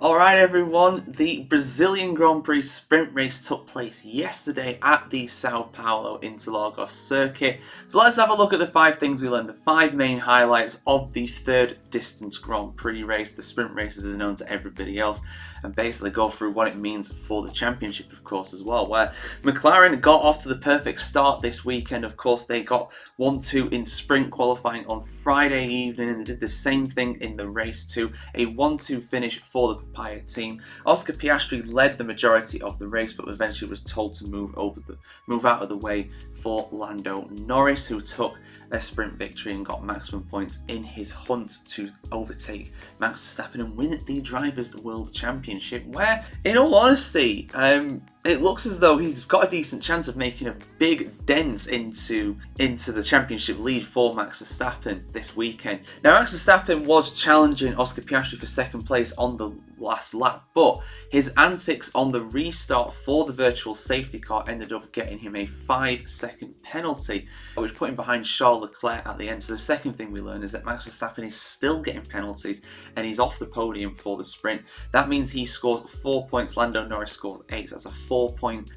Alright everyone, the Brazilian Grand Prix sprint race took place yesterday at the Sao Paulo Interlagos circuit. So let's have a look at the 5 things we learned, the 5 main highlights of the third distance Grand Prix race, the sprint race as is known to everybody else, and basically go through what it means for the championship of course as well, where McLaren got off to the perfect start this weekend. Of course they got 1-2 in sprint qualifying on Friday evening, and they did the same thing in the race too, a 1-2 finish for the Prix team. Oscar Piastri led the majority of the race, but eventually was told to move out of the way for Lando Norris, who took a sprint victory and got maximum points in his hunt to overtake Max Verstappen and win the Drivers' World Championship, where, in all honesty, it looks as though he's got a decent chance of making a big dent into the championship lead for Max Verstappen this weekend. Now, Max Verstappen was challenging Oscar Piastri for second place on the last lap, but his antics on the restart for the virtual safety car ended up getting him a 5-second penalty, which put him behind Charles Leclerc at the end. So the second thing we learned is that Max Verstappen is still getting penalties and he's off the podium for the sprint. That means he scores 4 points, Lando Norris scores 8, so that's a 4-point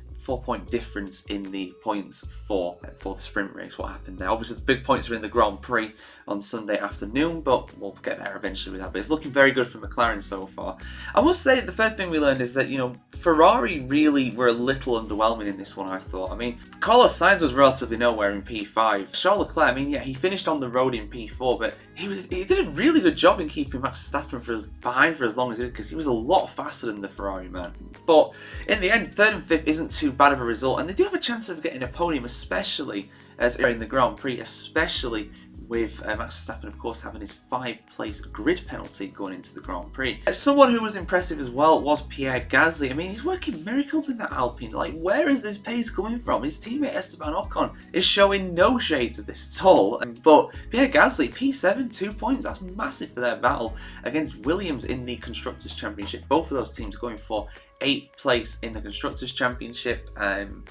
difference in the points for the sprint race. What happened there? Obviously the big points are in the Grand Prix on Sunday afternoon, but we'll get there eventually with that. But it's looking very good for McLaren so far. I must say the third thing we learned is that, Ferrari really were a little underwhelming in this one, I thought. I mean, Carlos Sainz was relatively nowhere in P5. Charles Leclerc, he finished on the road in P4, but he did a really good job in keeping Max Verstappen behind for as long as he did, because he was a lot faster than the Ferrari man. But in the end, 3rd and 5th isn't too bad of a result, and they do have a chance of getting a podium, especially as in the Grand Prix, especially with Max Verstappen, of course, having his 5-place grid penalty going into the Grand Prix. Someone who was impressive as well was Pierre Gasly. I mean, he's working miracles in that Alpine. Like, where is this pace coming from? His teammate Esteban Ocon is showing no shades of this at all. But Pierre Gasly, P7, 2 points. That's massive for their battle against Williams in the Constructors' Championship. Both of those teams going for 8th place in the Constructors' Championship.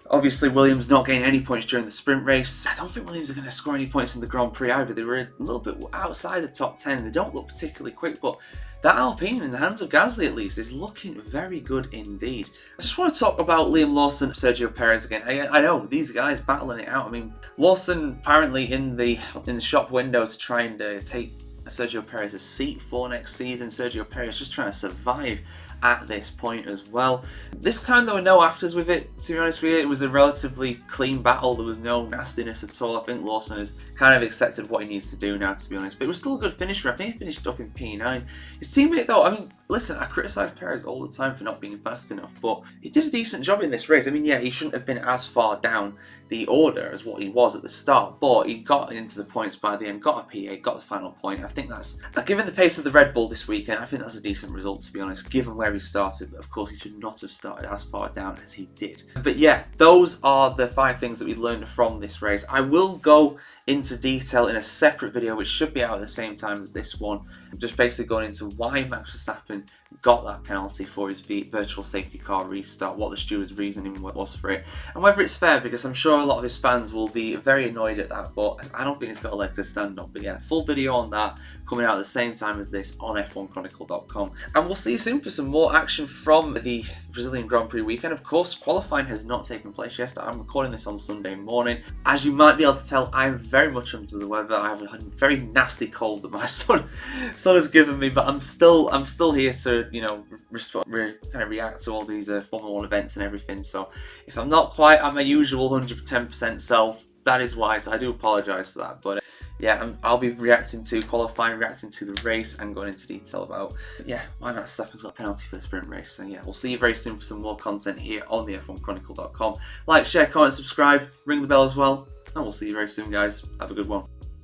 Obviously, Williams not getting any points during the sprint race. I don't think Williams are going to score any points in the Grand Prix either. They were a little bit outside the top 10. They don't look particularly quick, but that Alpine, in the hands of Gasly at least, is looking very good indeed. I just want to talk about Liam Lawson, Sergio Perez again. I know, these guys battling it out. I mean, Lawson apparently in the shop window to try and take Sergio Perez's seat for next season. Sergio Perez just trying to survive at this point as well. This time there were no afters with it, to be honest with you. It was a relatively clean battle. There was no nastiness at all. I think Lawson has kind of accepted what he needs to do now, to be honest. But it was still a good finish for him. I think he finished up in P9. His teammate though, I mean, listen, I criticise Perez all the time for not being fast enough, but he did a decent job in this race. I mean, yeah, he shouldn't have been as far down the order as what he was at the start, but he got into the points by the end, got a P8, got the final point. I think that's, given the pace of the Red Bull this weekend, I think that's a decent result, to be honest, given where he started. But of course, he should not have started as far down as he did. But yeah, those are the 5 things that we learned from this race. I will go into detail in a separate video, which should be out at the same time as this one, just basically going into why Max Verstappen got that penalty for his virtual safety car restart, what the steward's reasoning was for it, and whether it's fair, because I'm sure a lot of his fans will be very annoyed at that, but I don't think it's got a leg to stand on. But yeah, full video on that coming out at the same time as this on F1Chronicle.com. And we'll see you soon for some more action from the Brazilian Grand Prix weekend. Of course, qualifying has not taken place yet. I'm recording this on Sunday morning. As you might be able to tell, I'm very much under the weather. I have a very nasty cold that my son has given me, but I'm still here to, kind of react to all these Formula 1 events and everything. So if I'm not quite at my usual 110% self, that is why, so I do apologise for that. But yeah, I'll be reacting to qualifying, reacting to the race, and going into detail about, why Max Verstappen's got a penalty for the sprint race. So yeah, we'll see you very soon for some more content here on the F1Chronicle.com. Like, share, comment, subscribe, ring the bell as well, and we'll see you very soon, guys. Have a good one.